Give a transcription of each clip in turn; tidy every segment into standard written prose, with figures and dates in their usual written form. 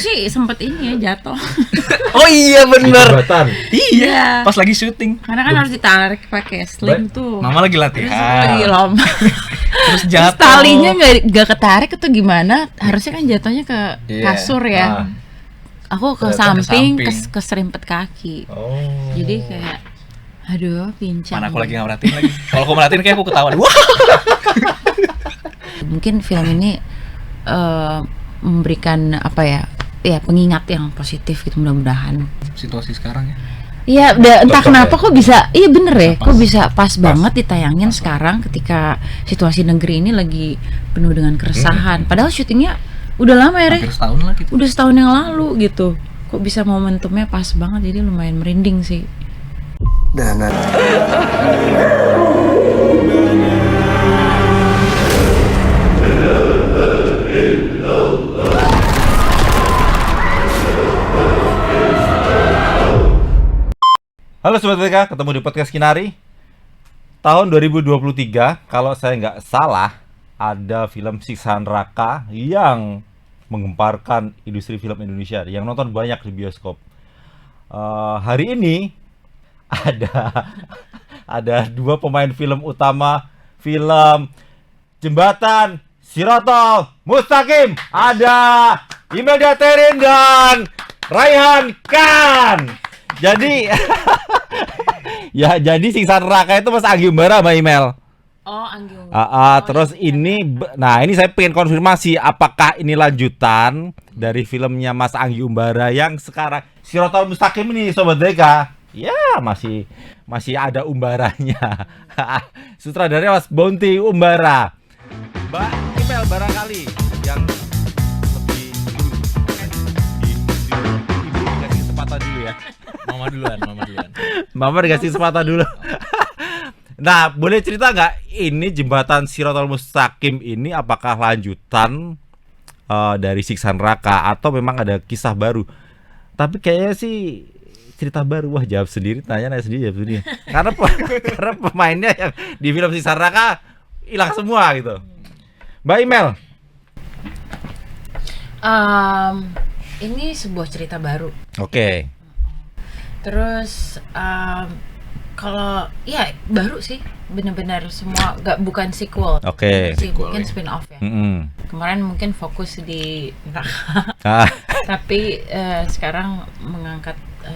sih sempet ini ya jatuh. Oh iya bener. Jembatan. Iya. Pas lagi syuting. Karena kan harus ditarik pakai sling tuh. Mama lagi Terus lagi latihan. lomba. Terus Terus jatuh. talinya nggak ketarik atau gimana? Harusnya kan jatuhnya ke Iya. kasur ya. Aku ke Ternyata samping, ke samping. keserimpet kaki. Oh. Jadi kayak, aduh pincang. Mana aku lagi nggak merhatiin lagi. Kalau aku merhatiin kayak aku ketawa. Wah. Mungkin film ini memberikan apa ya? Ya pengingat yang positif gitu mudah-mudahan. Situasi sekarang ya. Iya, entah Cocok kenapa ya? kok bisa, iya bener ya, Pas. kok bisa pas banget ditayangin sekarang ketika situasi negeri ini lagi penuh dengan keresahan. Padahal syutingnya udah lama ya, Re. Hampir setahun lah gitu. Udah setahun yang lalu gitu. Kok bisa momentumnya pas banget, jadi lumayan merinding sih. Halo Sobat BTK, ketemu di podcast Kinari. Tahun 2023, kalau saya nggak salah, ada film Siksa Neraka yang menggemparkan industri film Indonesia, yang nonton banyak di bioskop. Hari ini ada dua pemain film utama film Jembatan Sirotol Mustaqim. Ada Imelda Terin dan Raihan Khan. Jadi jadi Siksa Neraka itu Mas Anggi Umbara Mbak Imel. Oh, Anggi Terus ini ini saya pengen konfirmasi apakah ini lanjutan dari filmnya Mas Anggi Umbara yang sekarang Sirotol Mustaqim ini Sobat Deka. Ya, masih ada umbaranya. Sutradaranya Mas Bonti Umbara. Mbak Imel barangkali yang lebih dulu ibu dikasih kesempatan dulu ya. Mama duluan. Mama dikasih kesempatan dulu. Nah, boleh cerita nggak ini Jembatan Sirotol Mustaqim ini apakah lanjutan dari Siksa Neraka atau memang ada kisah baru? Tapi kayaknya sih cerita baru. Wah, jawab sendiri, nanya sendiri, jawab sendiri. Karena pemainnya yang di film Siksa Neraka hilang semua gitu. Mbak Imel. Ini sebuah cerita baru. Oke. Terus kalau ya baru sih, benar-benar semua bukan sequel. Oke. Sih, Sequel, mungkin ya. spin-off ya. Mm-mm. Kemarin mungkin fokus di neraka, Ah, tapi sekarang mengangkat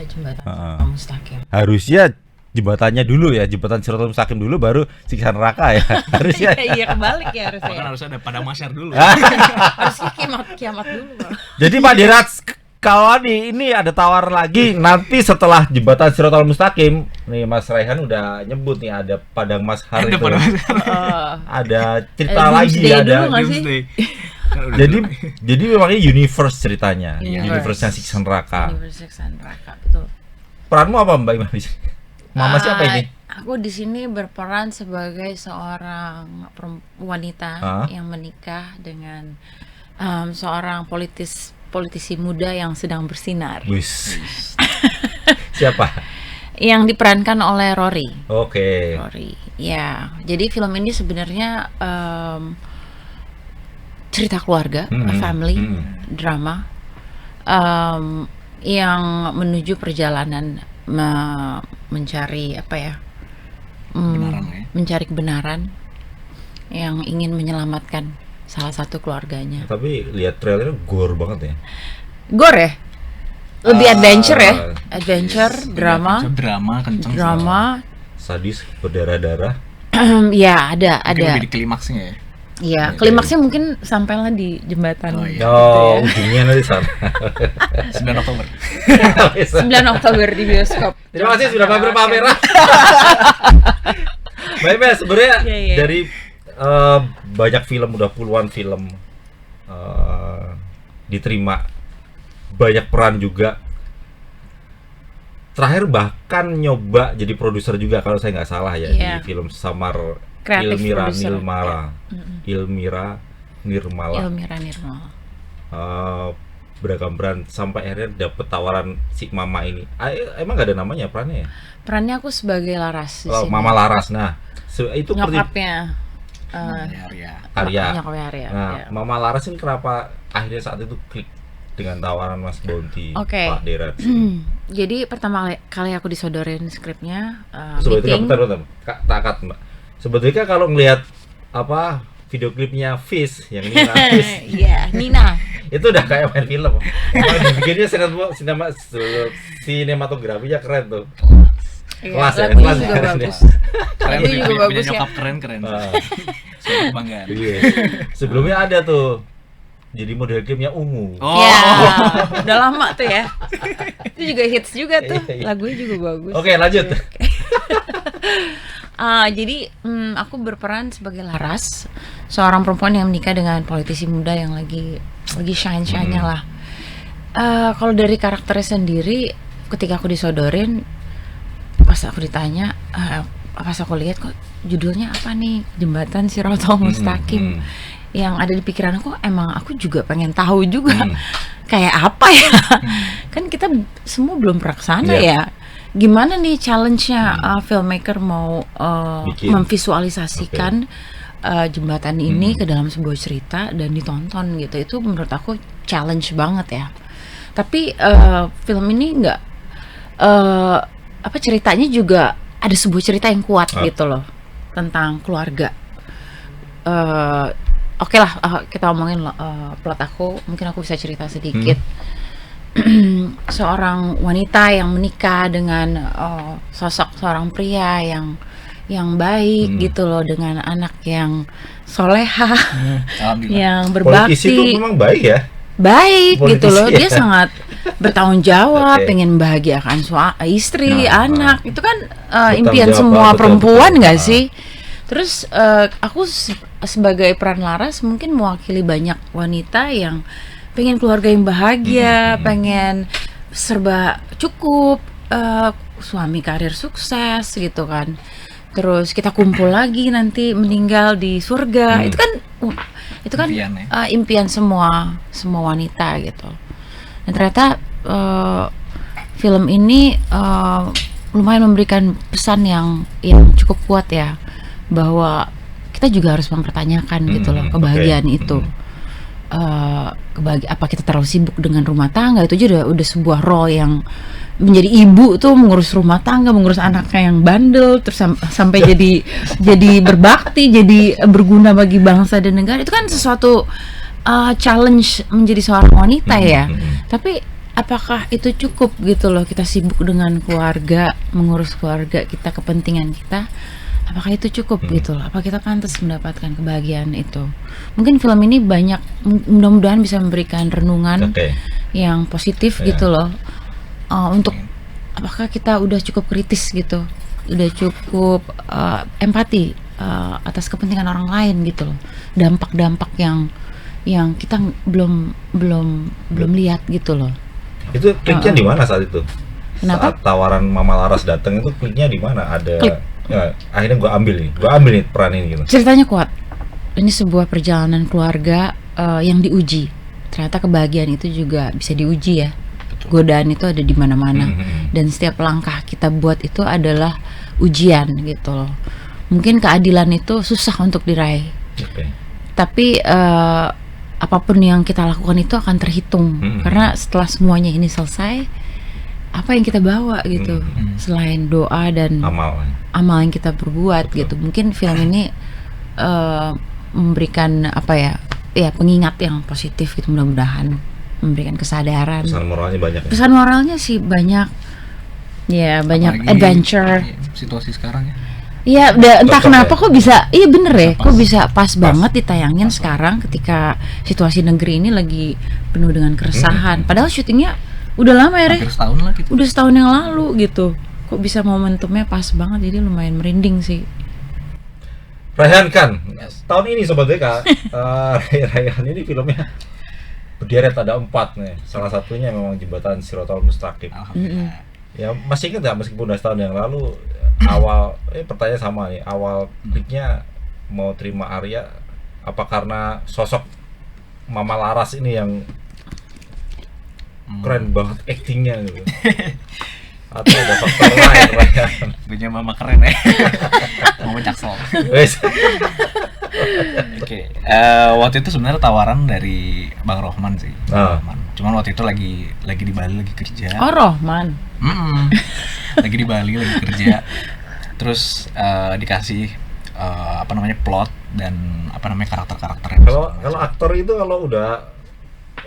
Jembatan Mustaqim. harusnya jembatannya dulu ya, Jembatan Sirotol Mustaqim dulu baru Siksa Neraka ya. Harusnya. Iya kebalik ya harusnya. Bahkan harus ada pada masyar dulu. Harusnya kiamat dulu. Bang. Jadi Pak Dirat, kalau ini ada tawar lagi nanti setelah Jembatan Sirotol Mustaqim, nih Mas Raihan udah nyebut nih ada Padang Mashar Ada itu. pada masyar. Ada cerita Doomsday lagi dulu ada. nggak sih? Doomsday. Kan udah Jadi dulu. memang ini universe ceritanya, Universe. universe-nya Siksa Neraka. Universitas Siksa Neraka, betul. Peranmu apa Mbak Imam? Mama siapa ini? Aku di sini berperan sebagai seorang wanita yang menikah dengan seorang politisi muda yang sedang bersinar. Wis. Siapa? Yang diperankan oleh Rory. Oke. Rory. Ya, jadi film ini sebenarnya cerita keluarga, family drama yang menuju perjalanan mencari apa ya? Kebenaran ya. Mencari kebenaran yang ingin menyelamatkan salah satu keluarganya. Tapi lihat trailernya gore banget ya. Gore ya? Lebih adventure ya? Adventure, drama, kenceng. drama. Sadis, berdarah-darah. Ya ada. Mungkin lebih di klimaksnya ya. Iya, klimaksnya mungkin sampailah di jembatan. Oh, iya. Oh, ujungnya nanti sana. 9 Oktober. 9 Oktober di bioskop. Terima kasih sudah mampir Pak Merah. Baik, Mas, sebenarnya Iya. dari banyak film, udah puluhan film diterima, banyak peran juga. Terakhir bahkan nyoba jadi produser juga kalau saya nggak salah ya, Iya. di film Samar Kreatif Ilmira producer. Nirmala. Ilmira Nirmala. Elmira Nirmala. Beragam peran sampai akhirnya dapet tawaran si Mama ini. Emang nggak ada namanya perannya ya? Perannya aku sebagai Laras di Oh, sini. Mama Laras. Nah, itu Nyokapnya. Ya. Arya. Nyokapnya Arya. Nah, Ya. Mama Laras ini kenapa akhirnya saat itu klik? dengan tawaran Mas Bounty, Oke. Pak Derat? Jadi pertama kali aku disodorin skripnya Sebetulnya meeting. bentar, takat Mbak. Sebetulnya kalau ngelihat video klipnya Fish yang Nina Fish Iya, Nina. itu udah kayak main film. Emang dibikinnya sinematografinya keren tuh. Iya, Kelas ya, lagunya kelas juga ya. bagus. Keren Lagunya sih, juga punya bagus ya. nyokap keren. Ah, Suatu kebanggaan. iya. Sebelumnya ada tuh. Jadi model klipnya Ungu. Oh. Ya, udah lama tuh ya. Itu juga hits juga tuh. Iya, iya. Lagunya juga bagus. Oke, lanjut. Jadi aku berperan sebagai Laras, seorang perempuan yang menikah dengan politisi muda yang lagi shine-nya lah. Kalau dari karakternya sendiri, ketika aku disodorin, pas aku ditanya, pas aku lihat kok judulnya apa nih, Jembatan Shirathol Mustaqim. Yang ada di pikiran aku, emang aku juga pengen tahu juga kayak apa ya. Kan kita semua belum pernah kesana ya. Gimana nih challenge-nya filmmaker mau memvisualisasikan jembatan ini ke dalam sebuah cerita dan ditonton gitu. Itu menurut aku challenge banget ya. Tapi film ini nggak ceritanya juga ada sebuah cerita yang kuat gitu loh, tentang keluarga. Oke lah, kita omongin plot aku. Mungkin aku bisa cerita sedikit. Seorang wanita yang menikah dengan sosok seorang pria yang baik gitu loh, dengan anak yang soleha, yang Politisi itu berbakti, memang baik ya. baik Politisi gitu loh. Dia ya. sangat bertanggung jawab, Oke. pengen membahagiakan istri, anak. Itu kan Bertanggung impian jawab, semua betul, perempuan betul. nggak sih? Terus aku sebagai peran Laras mungkin mewakili banyak wanita yang pengen keluarga yang bahagia, pengen serba cukup, suami karir sukses gitu kan. Terus kita kumpul lagi nanti meninggal di surga. Itu kan Impian ya. impian semua wanita gitu. Dan ternyata film ini lumayan memberikan pesan yang cukup kuat ya, bahwa kita juga harus mempertanyakan gitu loh kebahagiaan itu. Apa kita terlalu sibuk dengan rumah tangga? Itu aja udah sebuah role yang menjadi ibu tuh, mengurus rumah tangga, mengurus anaknya yang bandel, terus sampai jadi berbakti, jadi berguna bagi bangsa dan negara. Itu kan sesuatu challenge menjadi seorang wanita ya. Tapi apakah itu cukup gitu loh, kita sibuk dengan keluarga, mengurus keluarga kita, kepentingan kita? Apakah itu cukup gitu loh? Apa kita pantas mendapatkan kebahagiaan itu? Mungkin film ini banyak, mudah-mudahan bisa memberikan renungan yang positif gitu loh. Untuk apakah kita udah cukup kritis gitu, udah cukup empati atas kepentingan orang lain gitu loh, dampak-dampak yang kita belum lihat gitu loh. Itu kliknya di mana saat itu? Kenapa? Saat tawaran Mama Laras datang itu kliknya di mana? Ada Klik. ya, akhirnya gue ambil nih peran ini gitu. Ceritanya kuat. Ini sebuah perjalanan keluarga yang diuji. Ternyata kebahagiaan itu juga bisa diuji ya. Godaan itu ada di mana-mana, dan setiap langkah kita buat itu adalah ujian gitu loh. Mungkin keadilan itu susah untuk diraih, tapi apapun yang kita lakukan itu akan terhitung, karena setelah semuanya ini selesai, apa yang kita bawa gitu, selain doa dan amal yang kita perbuat gitu. Mungkin film ini memberikan pengingat yang positif gitu, mudah-mudahan memberikan kesadaran. Pesan moralnya banyak. Pesan moralnya sih banyak. Ya, banyak Apalagi adventure. Situasi sekarang ya. Iya, entah kenapa kok bisa, iya bener ya, kok bisa pas banget ditayangin Pas. sekarang ketika situasi negeri ini lagi penuh dengan keresahan. Padahal syutingnya udah lama ya, Re. Hampir setahun lah gitu. Udah setahun yang lalu gitu. Kok bisa momentumnya pas banget, jadi lumayan merinding sih. Raihan kan, tahun ini Sobat BK, Raihan ini filmnya berderet ada 4 nih. Salah satunya memang Jembatan Shirathol Mustaqim. Alhamdulillah. Ya masih ingat nggak, meskipun udah setahun yang lalu, awal pertanyaan sama nih, awal kliknya mau terima Arya apa karena sosok Mama Laras ini yang keren banget aktingnya gitu, atau ada faktor lain? Raihan? Punya mama keren ya. Mama Jaksel. Wes. Oke, waktu itu sebenarnya tawaran dari Bang Rohman sih. Ah. Rohman. Cuman waktu itu lagi di Bali lagi kerja. Oh, Rohman. Mm-mm. Lagi di Bali lagi kerja. Terus dikasih plot dan karakternya. Kalau aktor itu kalau udah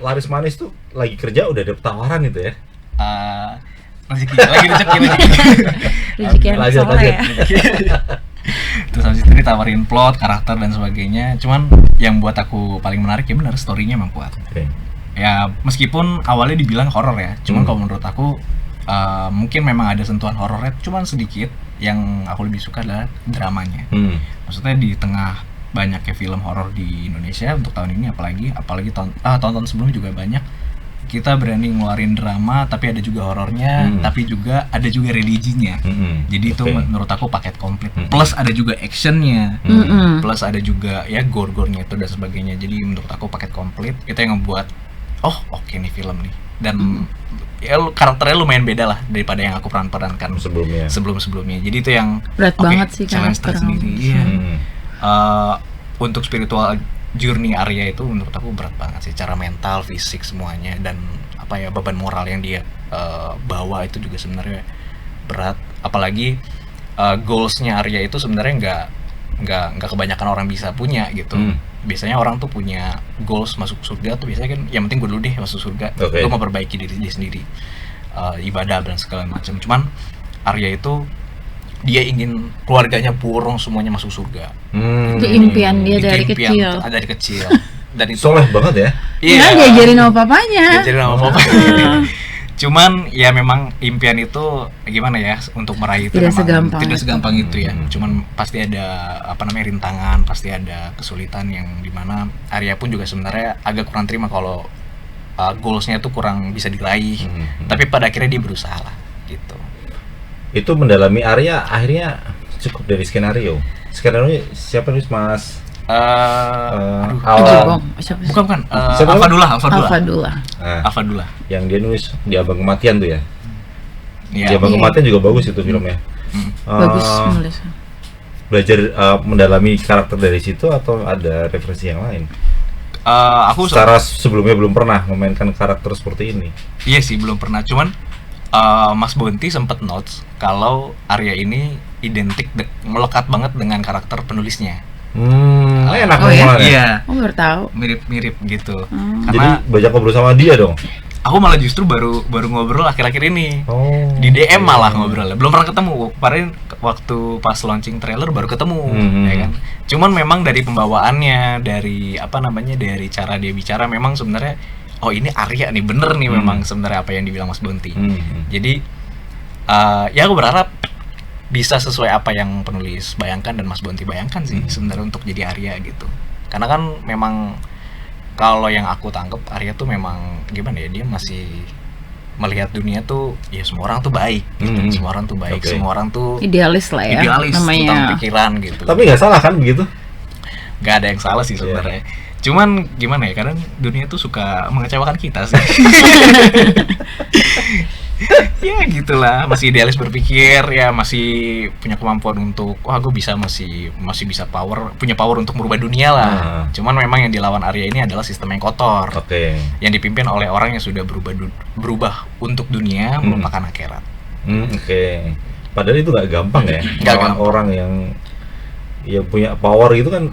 laris manis tuh lagi kerja udah ada tawaran itu ya. Lagi rezeki. Rezeki yang Lanjut, soleh lanjut. ya. Terus habis itu ditawarin plot, karakter dan sebagainya. Cuman yang buat aku paling menarik ya benar story-nya emang kuat. Oke. Ya meskipun awalnya dibilang horor ya, cuman kalau menurut aku mungkin memang ada sentuhan horornya, cuman sedikit. Yang aku lebih suka adalah dramanya. Maksudnya di tengah banyaknya film horor di Indonesia untuk tahun ini, apalagi tahun-tahun sebelumnya juga banyak, kita berani ngeluarin drama tapi ada juga horornya, tapi juga ada juga religinya. Jadi itu menurut aku paket komplit. Plus ada juga actionnya, plus ada juga ya gore-gorenya itu dan sebagainya. Jadi menurut aku paket komplit itu yang ngebuat oke nih film nih. Dan ya karakternya lumayan beda lah daripada yang aku perankan sebelum-sebelumnya. Jadi itu yang berat banget sih challenge karakter. tersendiri. Iya. Untuk spiritual journey Arya itu menurut aku berat banget sih, cara mental, fisik semuanya, dan beban moral yang dia bawa itu juga sebenarnya berat. Apalagi goalsnya Arya itu sebenarnya nggak kebanyakan orang bisa punya gitu. Biasanya orang tuh punya goals masuk surga tuh biasanya kan yang penting gue dulu deh masuk surga, gue mau perbaiki diri dia sendiri, ibadah dan segala macam. Cuman Arya itu dia ingin keluarganya burung semuanya masuk surga. Itu impian dia dari kecil. Dari kecil. Dan itu soleh banget ya. Iya. Diajarin sama papanya. Cuman ya memang impian itu gimana ya, untuk meraih itu tidak segampang itu ya. Cuman pasti ada rintangan, pasti ada kesulitan yang dimana Arya pun juga sebenarnya agak kurang terima kalau goalsnya itu kurang bisa diraih. Tapi pada akhirnya dia berusaha lah gitu. Itu mendalami Arya akhirnya cukup dari skenario siapa nih Mas? Bukan. Alfadullah. Yang dia nulis di Abang Kematian tuh ya. Iya. Di Abang Kematian juga bagus itu filmnya. Bagus menulis. Belajar mendalami karakter dari situ atau ada referensi yang lain? Aku secara sebelumnya belum pernah memainkan karakter seperti ini. Iya sih, belum pernah. Cuman Mas Bonti sempat notes kalau Arya ini identik melekat banget dengan karakter penulisnya. Enak ya? Iya. Baru tahu. Mirip-mirip gitu. Karena jadi banyak ngobrol sama dia dong. Aku malah justru baru ngobrol akhir-akhir ini. Di DM malah ngobrol. Belum pernah ketemu. Kemarin waktu pas launching trailer baru ketemu, ya kan. Cuman memang dari pembawaannya, dari dari cara dia bicara memang sebenarnya ini Arya nih, bener nih memang sebenarnya apa yang dibilang Mas Bonti. Jadi ya aku berharap bisa sesuai apa yang penulis bayangkan dan Mas Bonti bayangkan sih sebenarnya untuk jadi Arya gitu. Karena kan memang kalau yang aku tangkep Arya tuh memang gimana ya, dia masih melihat dunia tuh ya semua orang tuh baik gitu. Semua orang tuh baik, semua orang tuh idealis lah ya, idealis namanya. tentang pikiran gitu. Tapi nggak salah kan begitu? Nggak ada yang salah sih sebenarnya. Cuman gimana ya, kadang dunia tuh suka mengecewakan kita sih. Ya gitulah, masih idealis berpikir ya, masih punya kemampuan untuk gue bisa masih bisa punya power untuk merubah dunia lah. Cuman memang yang dilawan Arya ini adalah sistem yang kotor, yang dipimpin oleh orang yang sudah berubah untuk dunia melupakan akhirat. Padahal itu nggak gampang ya, gampang. Orang yang punya power itu kan.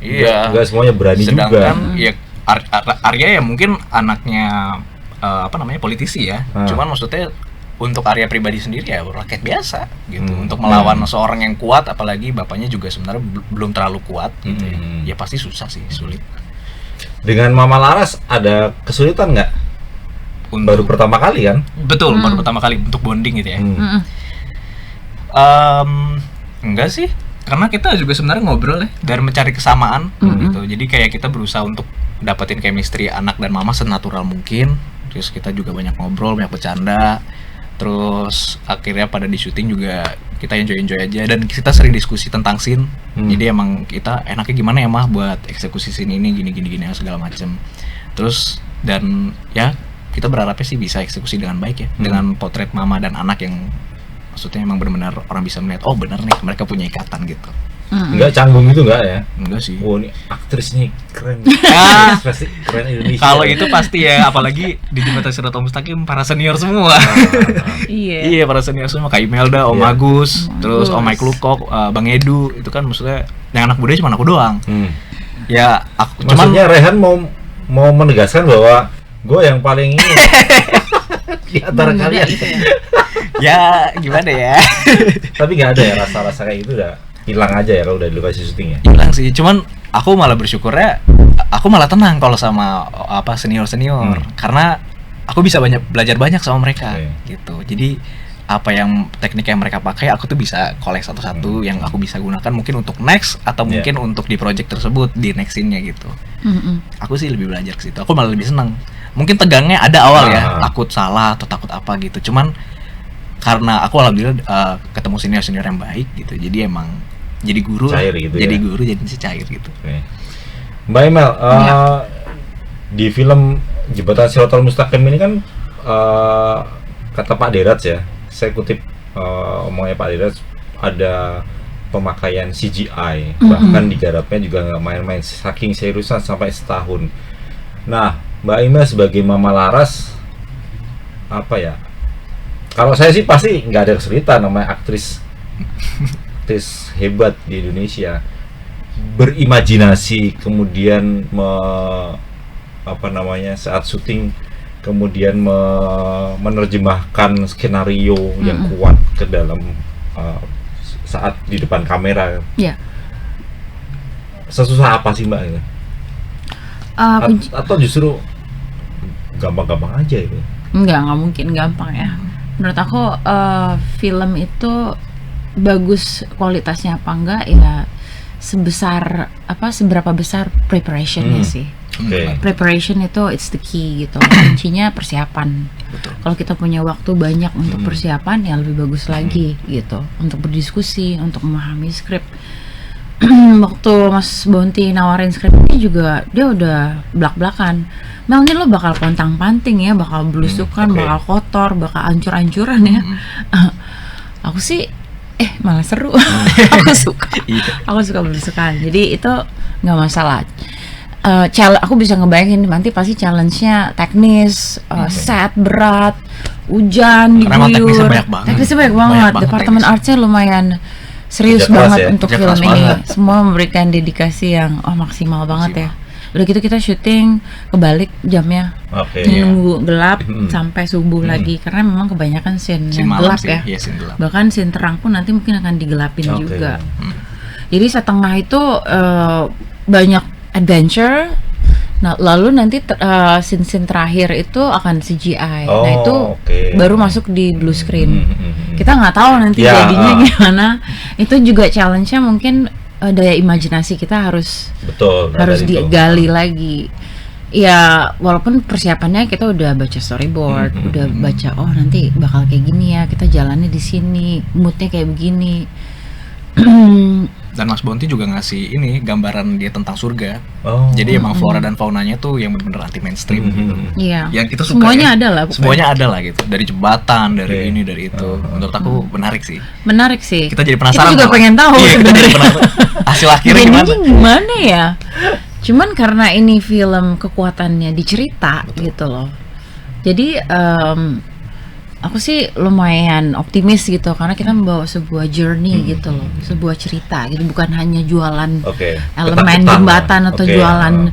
Iya. Nggak semuanya berani juga. Sedangkan ya Arya ya mungkin anaknya politisi ya. Cuman maksudnya untuk Arya pribadi sendiri ya rakyat biasa gitu. Untuk melawan seorang yang kuat, apalagi bapaknya juga sebenarnya belum terlalu kuat gitu ya. Ya pasti susah sih, sulit. Dengan Mama Laras ada kesulitan nggak? Baru pertama kali kan? Betul, baru pertama kali untuk bonding gitu ya. Enggak sih. Karena kita juga sebenarnya ngobrol ya, dan mencari kesamaan gitu. Jadi kayak kita berusaha untuk dapetin chemistry anak dan mama senatural mungkin. Terus kita juga banyak ngobrol, banyak bercanda. Terus akhirnya pada di syuting juga kita enjoy aja, dan kita sering diskusi tentang scene. Jadi emang kita enaknya gimana ya mah buat eksekusi scene ini gini segala macam. Terus dan ya kita berharapnya sih bisa eksekusi dengan baik ya, dengan potret mama dan anak yang maksudnya emang benar-benar orang bisa melihat benar nih mereka punya ikatan gitu. Enggak canggung gitu enggak ya? Enggak sih. Oh, ini aktris nih keren. Ah. Ekspresi keren Indonesia. Kalau itu pasti ya, apalagi di Jembatan Siratal Mustaqim para senior semua. Iya. Iya, para senior semua, Kak Imelda, Om Iya. Agus, terus Agus. Om Mike Lukok, Bang Edu, itu kan maksudnya yang anak muda cuma aku doang. Ya, aku Maksudnya Rehan mau menegaskan bahwa gue yang paling ini di antara Muda kalian. gitu ya. ya gimana ya? Tapi nggak ada ya rasa-rasa kayak itu, udah hilang aja ya kalau udah di lokasi syuting ya. Hilang sih, cuman aku malah bersyukurnya aku malah tenang kalau sama apa senior-senior karena aku bisa belajar banyak sama mereka gitu. Jadi apa yang teknik yang mereka pakai aku tuh bisa collect satu-satu yang aku bisa gunakan mungkin untuk next atau mungkin untuk di project tersebut di next scene-nya gitu. Aku sih lebih belajar ke situ. Aku malah lebih senang. Mungkin tegangnya ada awal ya, takut salah atau takut apa gitu. Cuman karena aku alhamdulillah ketemu senior-senior yang baik gitu. Jadi emang jadi guru, Cair gitu jadi ya? guru jadi cair gitu. Mbak Emel, di film Jembatan Siratal Mustaqim ini kan kata Pak Deraj ya, saya kutip omongnya Pak Deraj, ada pemakaian CGI, bahkan digarapnya juga nggak main-main, saking seriusan sampai setahun. Nah, Mbak Emel sebagai Mama Laras, apa ya? Kalau saya sih pasti nggak ada kesulitan, namanya aktris hebat di Indonesia, berimajinasi, kemudian saat syuting kemudian menerjemahkan skenario yang kuat ke dalam saat di depan kamera. Iya. Sesusah apa sih Mbak ini? Atau justru gampang-gampang aja itu? Nggak mungkin gampang ya. Menurut aku film itu bagus kualitasnya apa enggak ya seberapa besar preparationnya sih. Preparation itu it's the key gitu. Kuncinya persiapan. Kalau kita punya waktu banyak untuk persiapan ya lebih bagus lagi gitu. Untuk berdiskusi, untuk memahami skrip. Waktu Mas Bonti nawarin skrip ini juga dia udah belak-belakan. Mel, ini lo bakal pontang-panting ya, bakal belusukan, bakal kotor, bakal ancur-ancuran ya. Aku sih malah seru. Aku suka belusukan. Jadi itu nggak masalah. Aku bisa ngebayangin nanti pasti challenge-nya teknis, set berat, hujan, diguyur. Teknisnya banyak banget. Departemen artsnya lumayan serius banget untuk film ini. Semua memberikan dedikasi yang maksimal banget ya. Udah gitu kita syuting kebalik jamnya, nunggu gelap sampai subuh lagi karena memang kebanyakan scene yang gelap ya. Bahkan scene terang pun nanti mungkin akan digelapin juga. Jadi setengah itu banyak adventure. Nah, lalu nanti scene terakhir itu akan CGI. Nah, itu baru masuk di blue screen. Kita nggak tahu nanti jadinya gimana. Itu juga challenge-nya mungkin daya imajinasi kita harus digali lagi. Ya, walaupun persiapannya kita udah baca storyboard, udah baca nanti bakal kayak gini ya, kita jalannya di sini, moodnya kayak begini. Dan Mas Bonti juga ngasih ini gambaran dia tentang surga. Jadi emang flora dan faunanya tuh yang benar-benar anti mainstream gitu. Iya. Yang kita suka. Semuanya ada lah. Semuanya ada lah gitu. Dari jembatan, dari ini, dari itu. Menurut aku menarik sih. Menarik sih. Kita jadi penasaran. Kita juga pengen tahu. Iya, kita jadi penasaran. Hasil akhirnya gimana ya? Cuman karena ini film kekuatannya di cerita gitu loh. Jadi aku sih lumayan optimis gitu karena kita membawa sebuah journey gitu loh, sebuah cerita gitu, bukan hanya jualan elemen jembatan atau jualan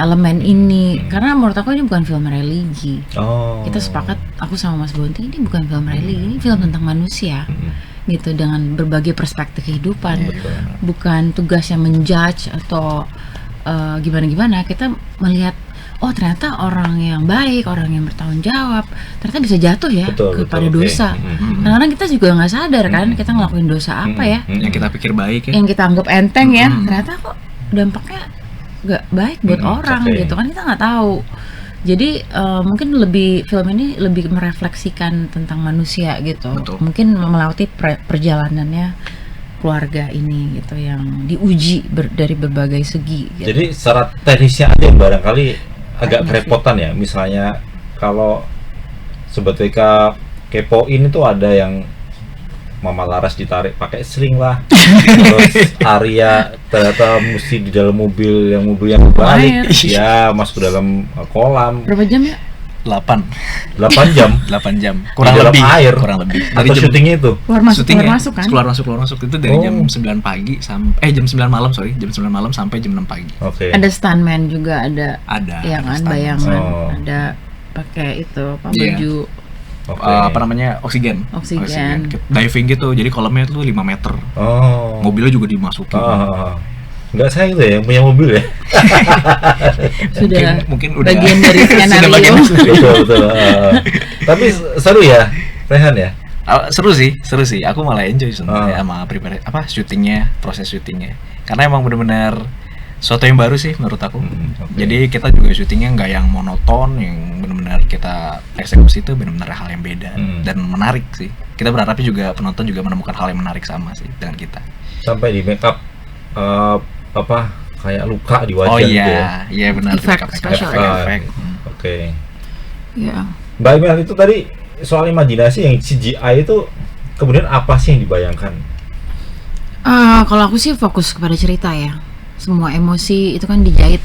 elemen ini. Karena menurut aku ini bukan film religi. Kita sepakat, aku sama Mas Bonti, ini bukan film religi, ini film tentang manusia gitu, dengan berbagai perspektif kehidupan. Bukan tugasnya menjudge atau gimana-gimana. Kita melihat ternyata orang yang baik, orang yang bertanggung jawab ternyata bisa jatuh ya kepada dosa. Kadang-kadang kita juga nggak sadar kan kita ngelakuin dosa apa ya, yang kita pikir baik ya, yang kita anggap enteng ya, ternyata kok dampaknya nggak baik buat orang gitu kan, kita nggak tahu. Jadi mungkin film ini lebih merefleksikan tentang manusia gitu. Mungkin melewati perjalanannya keluarga ini gitu yang diuji dari berbagai segi gitu. Jadi secara teknisnya aja barangkali agak kerepotan ya, misalnya kalau Sobat WK kepoin itu ada yang Mama Laras ditarik pakai sling lah. Terus Arya ternyata mesti di dalam mobil yang balik, ya masuk ke dalam kolam. Berapa jam ya? 8 jam. 8 jam. Di dalam air. Kurang lebih. Atau syutingnya itu? Keluar masuk kan? Keluar masuk itu dari jam 9 pagi sampai jam 9 malam, jam 9 malam sampai jam 6 pagi. Oke. Ada stuntman juga ada. Ya kan, bayangan. Ada pakai itu baju apa namanya oksigen. Diving gitu, jadi kolamnya tuh 5 meter. Mobilnya juga dimasukin. Enggak, saya itu ya yang punya mobil ya. mungkin udah bagian dari skenario. Betul. Tapi seru ya, Rehan ya. Seru sih. Aku malah enjoy sebenarnya sama syutingnya, proses syutingnya. Karena emang benar-benar suatu yang baru sih menurut aku. Jadi kita juga syutingnya nggak yang monoton, yang benar-benar kita eksekusi itu benar-benar hal yang beda dan menarik sih. Kita berharapnya juga penonton juga menemukan hal yang menarik sama sih dengan kita. Sampai di make up kayak luka di wajah gitu ya. Iya benar. Efek. Oke. Iya. Mbak Emel, itu tadi soal imajinasi yang CGI itu kemudian apa sih yang dibayangkan? Kalau aku sih fokus kepada cerita ya. Semua emosi itu kan dijahit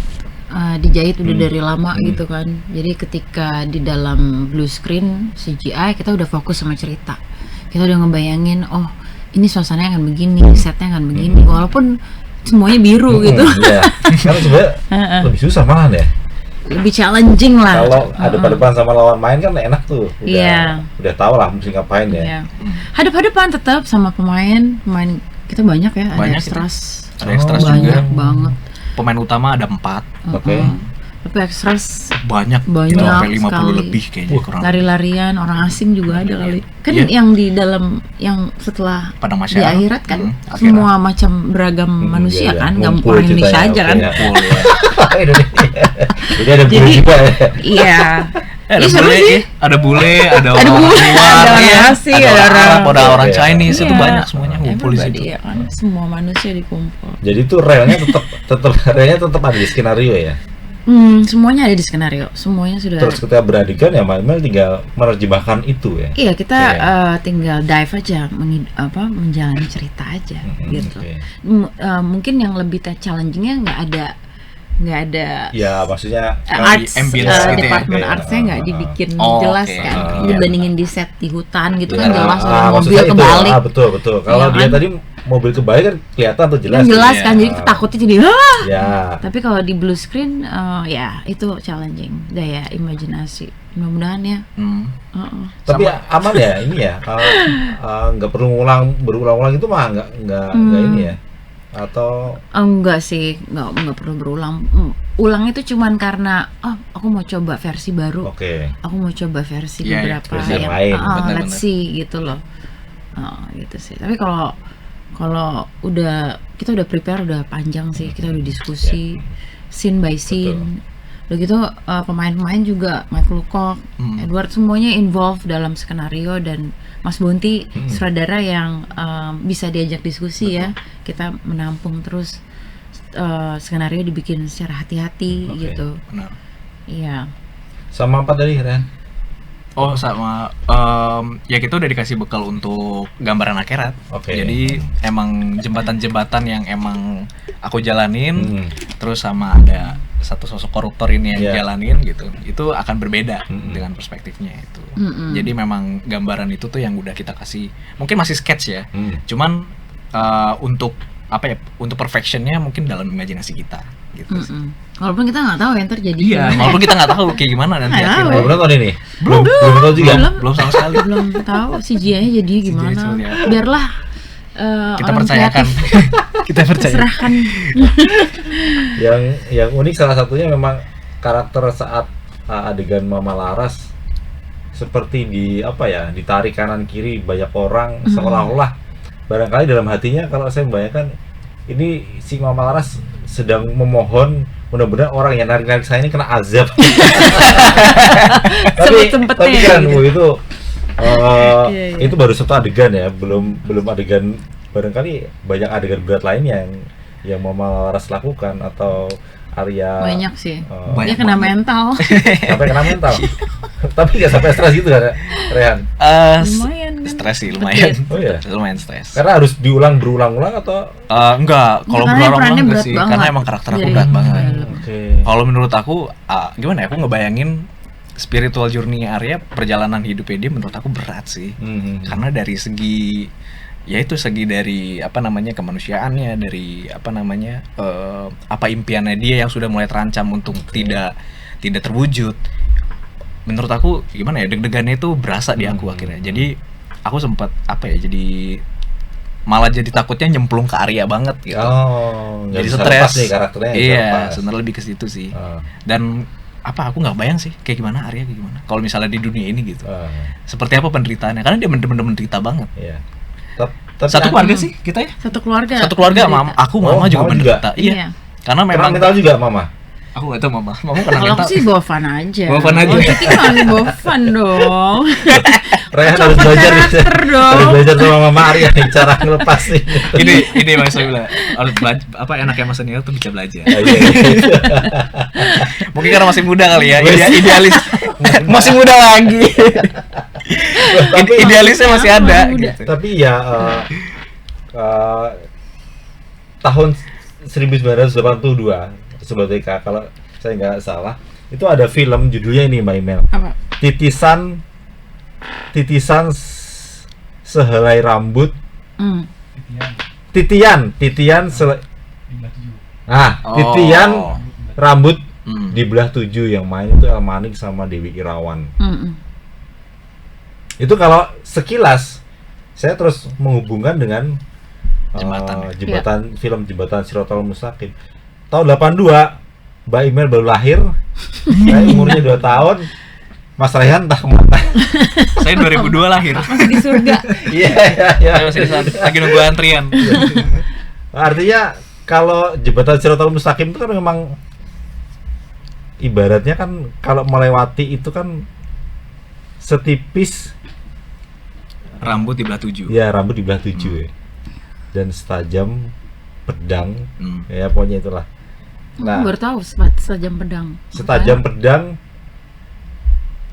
udah dari lama gitu kan. Jadi ketika di dalam blue screen CGI kita udah fokus sama cerita. Kita udah ngebayangin, oh ini suasananya akan begini, setnya akan begini, walaupun semuanya biru gitu. Iya. Karena sebenarnya lebih susah malah ya. Lebih challenging lah. Kalau ada depan sama lawan main kan enak tuh. Udah tahu lah mesti ngapain ya. Iya. Hadap-hadapan tetap sama pemain kita banyak ya. Banyak ada extras. Ada extras juga. Banyak banget. Pemain utama ada 4. Oke. Tapi extras banyak sampai 50 lebih kayaknya kurang. Lari-larian orang asing juga ada kali. Kan yang di dalam yang setelah di akhirat kan semua macam beragam manusia kan, nggak orang Indonesia aja kan. Jadi ada bule juga ya. Iya. Ada bule, ada orang asing, ada orang Chinese, itu banyak semuanya ngumpul di situ. Iya kan, semua manusia dikumpul. Jadi itu realnya tetap ada di skenario ya. Semuanya ada di skenario, semuanya sudah. Terus ketika beradegan ya Mel tinggal menerjemahkan itu ya. Iya, kita tinggal dive aja, menjalani cerita aja gitu. Mungkin yang lebih challengingnya nggak ada ya, maksudnya departemen artsnya nggak dibikin jelas kan, dibandingin di set di hutan gitu kan jelas ada mobil kebalik. Betul kalau dia tadi mobil kebalik kan kelihatan tuh jelas kan, jadi takutnya jadi tapi kalau di blue screen ya itu challenging, daya imajinasi, mudah-mudahan ya. Tapi aman ya ini ya, nggak perlu berulang-ulang itu mah nggak ini ya. Atau enggak sih, enggak perlu berulang. Ulang itu cuman karena aku mau coba versi baru. Aku mau coba versi beberapa yang lain. Let's see gitu loh. Gitu sih. Tapi kalau kita udah prepare udah panjang sih, kita udah diskusi scene by scene. Udah gitu pemain-pemain juga Michael Lecoq, Edward, semuanya involved dalam skenario, dan Mas Bonti sutradara yang bisa diajak diskusi ya. Kita menampung terus skenario dibikin secara hati-hati gitu. Benar. Iya. Sama apa tadi, Ren? Sama ya kita udah dikasih bekal untuk gambaran akhirat. Jadi emang jembatan-jembatan yang emang aku jalanin, terus sama ada satu sosok koruptor ini yang jalanin gitu, itu akan berbeda dengan perspektifnya itu. Jadi memang gambaran itu tuh yang udah kita kasih, mungkin masih sketch ya, cuman untuk untuk perfectionnya mungkin dalam imajinasi kita gitu sih. Walaupun kita nggak tahu yang terjadi. Iya, walaupun kita nggak tahu kayak gimana nanti akhirnya. Belum tahu ini. Belum tahu juga. Belum sama sekali. Belum tahu CGI-nya jadi gimana. Biarlah kita percayakan. Kita percaya. Serahkan. Yang unik salah satunya memang karakter saat adegan Mama Laras seperti ditarik kanan kiri banyak orang, seolah-olah barangkali dalam hatinya kalau saya membayangkan ini si Mama Laras sedang memohon mudah-mudahan orang yang narik-narik saya ini kena azab. tapi kan itu itu baru satu adegan ya, belum adegan, barangkali banyak adegan berat lain yang Mama Laras lakukan atau Arya. Banyak sih. Dia kena mental. Sampai kena mental. Tapi nggak sampai stres gitu kan, Rehan? Lumayan Stres sih lumayan. Oh iya. Lumayan stres. Karena harus berulang kalau Enggak, kalau Karena berulang perannya enggak berat sih, banget. karena emang karakter aku Jadi berat banget. oke. Kalau menurut aku, gimana ya? Aku ngebayangin spiritual journey Arya, perjalanan hidupnya dia menurut aku berat sih. Karena dari segi segi dari kemanusiaannya, dari apa impiannya dia yang sudah mulai terancam untuk tidak terwujud. Menurut aku gimana ya, deg-degannya itu berasa di aku akhirnya. Jadi aku sempat jadi malah jadi takutnya nyemplung ke Arya banget gitu. Jadi stres nih karakternya. Iya, sebenarnya lebih ke situ sih. Dan aku nggak bayang sih kayak gimana Arya kayak gimana kalau misalnya di dunia ini gitu. Seperti apa penderitaannya, karena dia bener-bener menderita banget. Iya. Satu keluarga sih kita ya. Satu keluarga. Mama juga menderita. Iya. Karena Kena memang mental juga mama. aku nggak tahu mama kena Kalau aku sih Bovan aja. Bovan aja. Oh, Citi kan Bovan dong. Raya Coba harus belajar karakter dong. harus belajar sama mama Arya nih cara ngelepas ini. ini Mas Wila harus belajar enaknya Mas Daniel tuh bisa belajar. Iya. Mungkin karena masih muda kali ya, idealis masih muda lagi. Idealisnya masih ada gitu. Tapi ya tahun 1982 Sobat TK kalau saya nggak salah itu ada film judulnya ini Mbak Imel. Apa? Titisan sehelai rambut. Titian titian rambut di belah 7 yang main itu El Manik sama Dewi Irawan. Itu kalau sekilas saya terus menghubungkan dengan film Jembatan Siratal Mustaqim. Tahun 82 Mbak Imel baru lahir. Saya umurnya 2 tahun. Mas Rayhan entah kemana. Saya 2002 lahir. Masih di surga. Iya. Saya masih lagi nunggu antrian. Artinya kalau Jembatan Siratal Mustaqim itu kan memang ibaratnya kan kalau melewati itu kan setipis rambut di belah 7. Ya, rambut di belah 7 ya. Dan setajam pedang. Ya pokoknya itulah. Nah, baru tahu setajam pedang. Setajam pedang.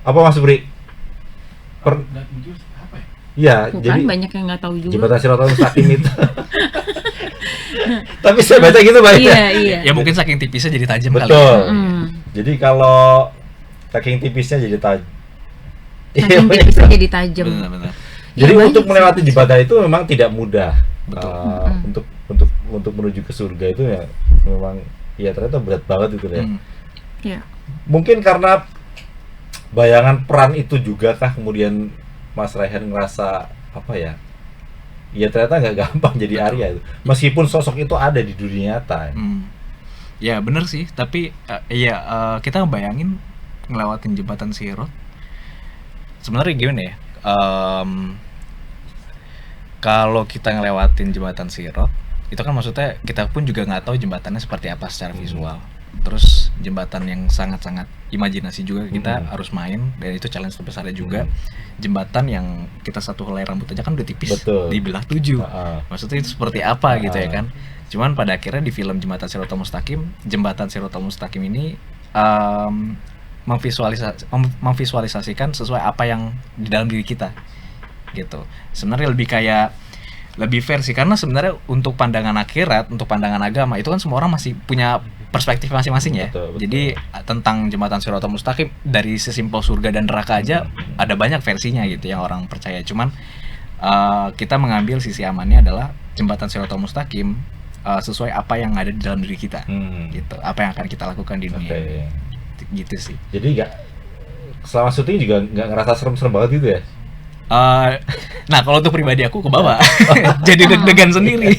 Apa Mas Bri? Iya, jadi banyak yang nggak tahu juga. Jembatan Siratal Mustaqim itu. Tapi saya baca gitu Mbak. Iya. Ya mungkin saking tipisnya jadi tajam kali. Betul. Jadi kalau saking tipisnya jadi tajam. Saking tipisnya jadi tajam. Benar. Jadi Ya, untuk melewati jembatan itu memang tidak mudah. Betul. Untuk menuju ke surga itu ya memang ya ternyata berat banget itu ya. Ya. Mungkin karena bayangan peran itu juga kah kemudian Mas Rayhan ngerasa apa ya? Ya ternyata nggak gampang jadi Arya itu. Meskipun sosok itu ada di dunia nyata. Ya bener sih, tapi kita ngebayangin ngelewatin jembatan Sirot. Sebenarnya gimana ya? Kalau kita ngelewatin jembatan Sirot, itu kan maksudnya kita pun juga nggak tahu jembatannya seperti apa secara visual. Terus jembatan yang sangat-sangat imajinasi juga kita harus main, dan itu challenge terbesarnya juga. Jembatan yang kita satu helai rambut aja kan udah tipis. Betul. Di belah 7. Maksudnya itu seperti apa gitu ya kan? Cuman pada akhirnya di film Jembatan Siratal Mustaqim, Jembatan Siratal Mustaqim ini memvisualisasikan sesuai apa yang di dalam diri kita gitu. Sebenarnya lebih fair sih, karena sebenarnya untuk pandangan akhirat, untuk pandangan agama itu kan semua orang masih punya perspektif masing-masing ya. Betul. Jadi tentang Jembatan Siratal Mustaqim dari sesimpel surga dan neraka aja ada banyak versinya gitu yang orang percaya. Cuman kita mengambil sisi amannya adalah Jembatan Siratal Mustaqim sesuai apa yang ada di dalam diri kita gitu. Apa yang akan kita lakukan di dunia ini. Gitu sih. Jadi selama syuting juga nggak ngerasa serem-serem banget gitu ya? Nah kalau untuk pribadi aku ke bawah jadi deg-degan sendiri.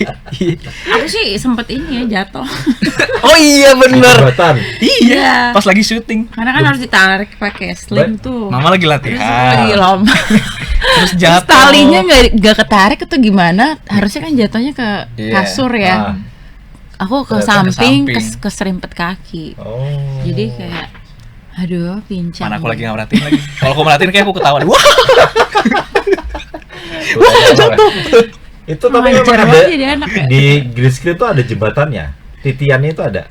Aku sih sempet ini ya jatuh. Oh iya bener. Jembatan. Iya. Pas lagi syuting. Karena kan harus ditarik pakai sling tuh. Mama lagi Terus latihan. lagi lomba. Terus Terus jatuh. talinya nggak ketarik atau gimana? Harusnya kan jatuhnya ke kasur ya. Aku ke samping, keserimpet kaki. Jadi kayak aduh pincang. Mana aku lagi nggak merhatiin lagi. Kalau aku merhatiin kayak aku ketawa. Wah. Jatuh. Itu tapi memang ada jadi anak ya? di green screen tuh ada jembatannya. Titiannya itu ada.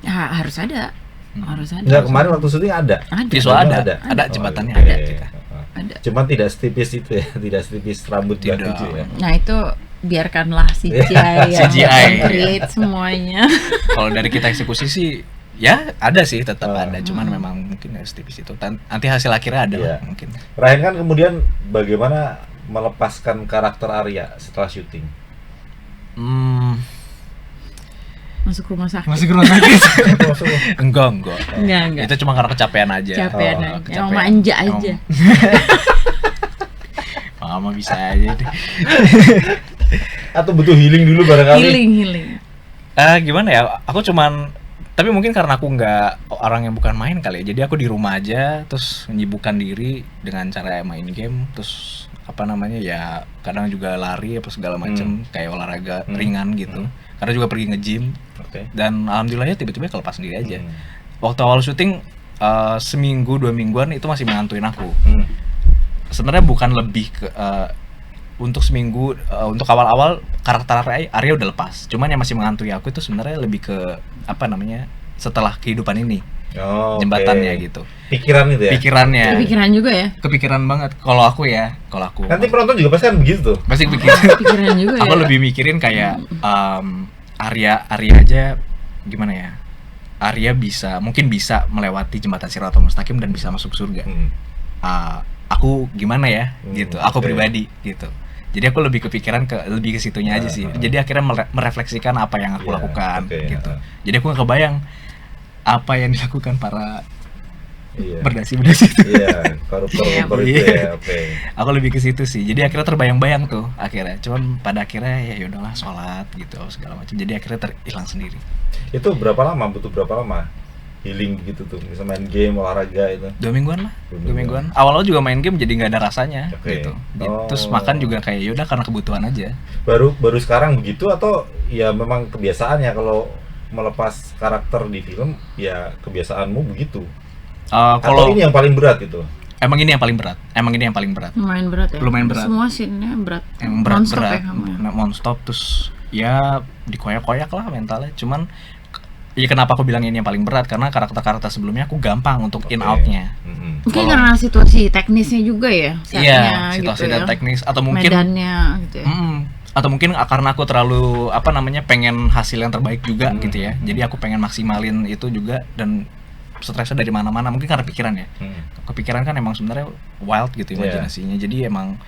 Harus ada. Harus ada. Enggak, kemarin waktu syuting ada. Ada. Visual ada jembatannya Oke. ada kita. Ada. Cuman tidak setipis itu ya, tidak setipis rambut Tidak. Mbak Tuju ya. Nah itu biarkanlah CGI yang CGI. create semuanya. Kalau dari kita eksekusi sih ya ada sih, tetap Ah. ada, cuman memang mungkin ya setipis itu. Nanti hasil akhirnya ada Iya. lah mungkin. Ryan kan kemudian bagaimana melepaskan karakter Arya setelah syuting? Masuk rumah sakit. Masih kurang sakit. Enggak. Enggak. Itu cuma karena kecapean aja. Capean Oh, aja. kecapean. Emang manja aja. Mama bisa aja deh. Atau butuh healing dulu barangkali? Healing. Gimana ya? Aku cuman, tapi mungkin karena aku nggak orang yang bukan main kali ya. Jadi aku di rumah aja, terus menyibukkan diri dengan cara main game, terus apa namanya ya, kadang juga lari apa segala macem, kayak olahraga ringan gitu. Karena juga pergi nge-gym. Oke. Dan alhamdulillahnya tiba-tiba kelepas sendiri aja. Hmm. Waktu awal syuting seminggu 2 mingguan itu masih mengantuin aku. Sebenarnya bukan lebih ke untuk seminggu, untuk awal-awal karakter Arya udah lepas. Cuman yang masih menghantui aku itu sebenarnya lebih ke apa namanya, setelah kehidupan ini, Oh, jembatannya oke. gitu. Pikiran itu ya. Pikirannya. Kepikiran juga ya. Kepikiran banget. Kalau aku ya, kalau aku Nanti penonton juga pasti kan begitu tuh. pasti pikiran. Kepikiran juga ya. Aku lebih mikirin kayak Arya aja gimana ya? Arya mungkin bisa melewati jembatan Shiratal Mustaqim dan bisa masuk surga. Aku gimana ya gitu, aku oke. pribadi gitu. Jadi aku lebih kepikiran lebih ke situnya aja sih. Jadi akhirnya merefleksikan apa yang aku Iya, lakukan oke, gitu. Jadi aku nggak kebayang apa yang dilakukan para Iya. berdasi itu. Iya, koruptor itu ya. Oke. Aku lebih ke situ sih. Jadi akhirnya terbayang-bayang tuh akhirnya. Cuman pada akhirnya ya udahlah, sholat gitu segala macam. Jadi akhirnya terhilang sendiri. Itu berapa lama? Butuh berapa lama? Healing gitu tuh, bisa main game, olahraga itu. 2 mingguan lah, 2 2 mingguan. Awal-awal juga main game jadi nggak ada rasanya Oke. gitu. Oh. Terus makan juga kayak yaudah karena kebutuhan aja. Baru sekarang begitu atau ya memang kebiasaan ya kalau melepas karakter di film ya kebiasaanmu begitu? Atau Kalau ini yang paling berat gitu? emang ini yang paling berat. Lumayan berat ya. Lumayan berat. Semua scene-nya berat. Emang Non-stop berat-berat, ya kamu ya. non-stop, terus ya dikoyak-koyak lah mentalnya. Cuman ya kenapa aku bilang ini yang paling berat, karena karakter-karakter sebelumnya aku gampang untuk in Oke. out-nya. Mungkin Kalau- karena situasi teknisnya juga ya. Iya, setnya situasi gitu dan ya. teknis, atau mungkin medannya gitu ya. atau mungkin karena aku terlalu apa namanya, pengen hasil yang terbaik juga gitu ya. Jadi aku pengen maksimalin itu juga, dan stresnya dari mana-mana, mungkin karena pikiran ya. Kepikiran kan emang sebenarnya wild gitu imajinasinya. Jadi emang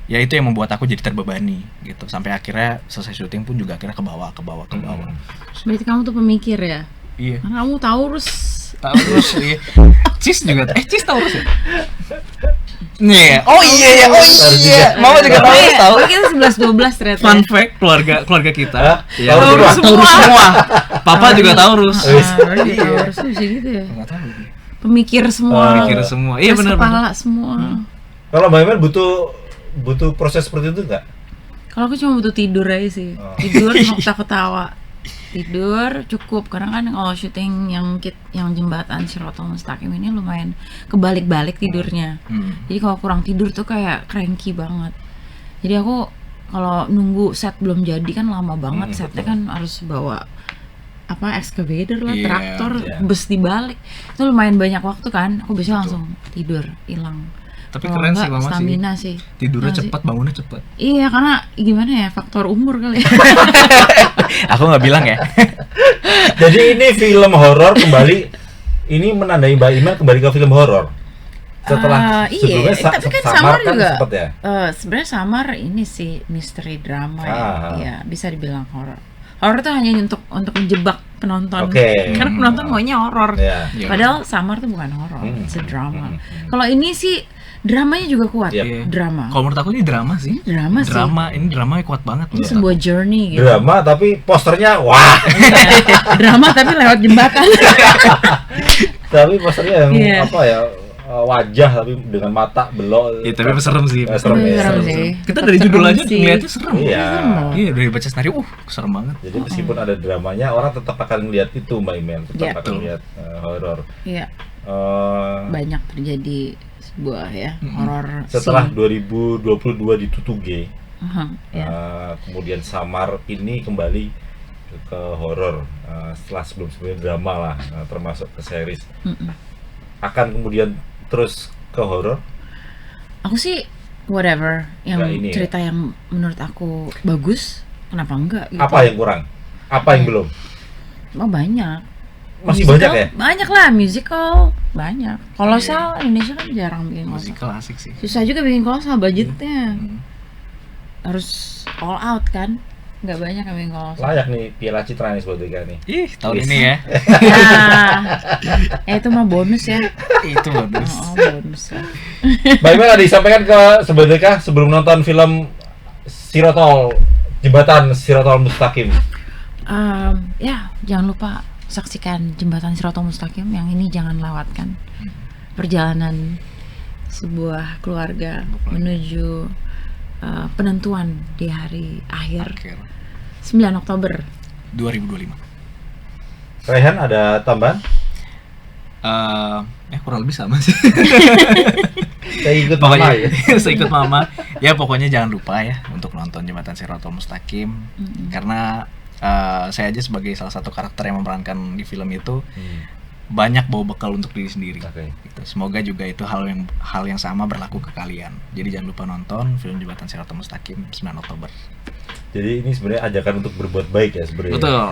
ya itu yang membuat aku jadi terbebani gitu. Sampai akhirnya selesai syuting pun juga akhirnya ke bawah. Berarti kamu tuh pemikir ya. Iya. Karena kamu Taurus. Taurus. Iya. Cis juga. Cis Taurus ya? Nih. Oh iya. Mama juga Taurus tahu. Oh, kita 11-12 ternyata. Fun ya. fact, keluarga kita. Ya, Taurus Taurus semua. Papa juga Taurus. Taurus tuh bisa gitu ya. Enggak tahu. Pemikir semua. Mikir semua. Iya Keras benar. kepala semua. Kalau Mbak Iman butuh proses seperti itu nggak? Kalau aku cuma butuh tidur aja sih. Tidur sama ketawa-ketawa. Tidur cukup, karena kan kalau syuting yang jembatan Shiratal Mustaqim ini lumayan kebalik-balik tidurnya. Jadi kalau kurang tidur tuh kayak cranky banget. Jadi aku kalau nunggu set belum jadi kan lama banget, setnya kan harus bawa apa excavator lah, Iya, traktor, iya. bus dibalik. Itu lumayan banyak waktu kan. Aku bisa langsung tidur, hilang. Tapi Kalau keren sih enggak, Mama sih. stamina sih. Tidurnya Iya sih. cepat, bangunnya cepat. Iya, karena gimana ya, faktor umur kali ya. Aku nggak bilang ya. Jadi ini film horor kembali, ini menandai Mbak Iman kembali ke film horor. Setelah Iya, sebelumnya tapi kan Samar Samar kan juga. sempet ya. Sebenarnya Samar ini sih misteri drama ya. Ah. Iya, bisa dibilang horor. Horor itu hanya untuk menjebak penonton. Oke. Karena penonton maunya horor. Iya. Iya. Padahal Samar tuh bukan horor, it's a drama. Kalau ini sih dramanya juga kuat. Iya. Drama. Kalau menurut aku ini drama sih. Drama sih. Ini dramanya kuat banget. Ini menurut sebuah journey gitu. Drama tapi posternya wah. Drama tapi lewat jembatan. Tapi posternya yang Iya. apa ya, wajah tapi dengan mata belok. Iya, tapi serem sih. Serem ya. Serem serem. sih. Kita dari judul aja sih. ngeliatnya serem. Iya. Iya, dari baca skenario, serem banget. Jadi meskipun ada dramanya, orang tetap akan melihat itu Mbak Iman, tetap Iya. akan melihat horor. Iya, Eh, banyak terjadi sebuah ya horor. setelah scene. 2022 di Tutuge, Ya. kemudian Samar ini kembali ke horor, setelah sebelumnya drama lah, termasuk ke series. Mm-mm. Akan kemudian terus ke horor. Aku sih whatever yang Nggak ini ya? cerita yang menurut aku bagus, kenapa enggak gitu. Apa yang kurang? Apa yang belum? Oh, banyak. Masih Musical, banyak ya? Banyak lah, musical banyak. Kolosal Indonesia kan jarang bikin kolosal. Musikal asik sih. Susah juga bikin kolosal, budgetnya Hmm. harus all out kan. Nggak banyak yang bikin kolosal. Layak nih Piala Citra nih buat Dika nih. Ih, tahun Yes. ini ya. Itu mah bonus ya. Itu bagus. Oh, bonus lah. Bagaimana disampaikan ke Sobat Dika sebelum nonton film Sirotol, Jembatan Sirotol Mustaqim? Ya, jangan lupa saksikan Jembatan Sirotol Mustaqim, yang ini jangan lewatkan. Perjalanan sebuah keluarga menuju penentuan di hari akhir Akhir 9 Oktober. 2025. Rehan ada tambahan? Ya kurang lebih sama sih. Saya ikut mama ya. Saya ikut mama. Ya pokoknya jangan lupa ya untuk nonton Jembatan Sirotol Mustaqim. Karena saya aja sebagai salah satu karakter yang memerankan di film itu banyak bawa bekal untuk diri sendiri. Oke. Gitu. Semoga juga itu hal yang sama berlaku ke kalian. Jadi jangan lupa nonton film Jembatan Sirotol Mustaqim 9 Oktober. Jadi ini sebenarnya ajakan untuk berbuat baik ya sebenarnya. Betul.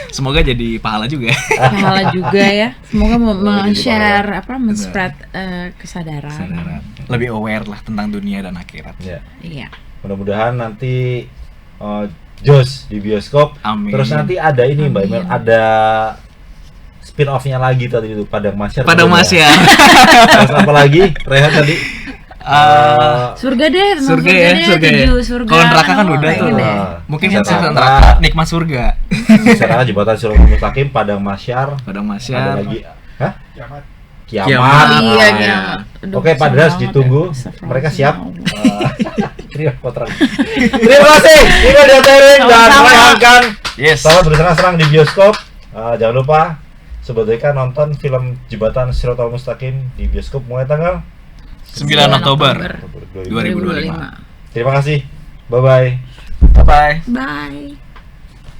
Semoga jadi pahala juga. Pahala juga ya. Semoga Semoga jadi men-share men-spread kesadaran. Kesadaran. Lebih aware lah tentang dunia dan akhirat. Ya. Iya. Mudah-mudahan nanti Jos di bioskop. Amin. Terus nanti ada ini Mbak Emel, Amin. ada spin-off-nya lagi tadi itu Padang Masyar. Padang Masyar. Terus apa lagi? Rehan tadi. Surga deh, tentang Surga ya, deh, surga ya. 7 surga. Kalau neraka kan udah pengen tuh. deh. Mungkin Bisa kan neraka. neraka nikmat surga. Sekarang Jembatan Sirotol Mustaqim, Padang Masyar. Padang Ada Masyar. lagi. Hah? Kiamat. Kiamat. Iya, Ah, iya. Aduh, Oke, Pak kesel Dras banget ditunggu. ya. Astagfirullah. Mereka siap. Terima kasih. Ini udah sharing dan Sama-sama. menayangkan. Yes. Selamat bersenang-senang di bioskop. Jangan lupa Sobat Deka nonton film Jembatan Sirotol Mustaqim di bioskop mulai tanggal 9 Oktober 2025. 2025. Terima kasih. Bye bye. Bye bye. Bye.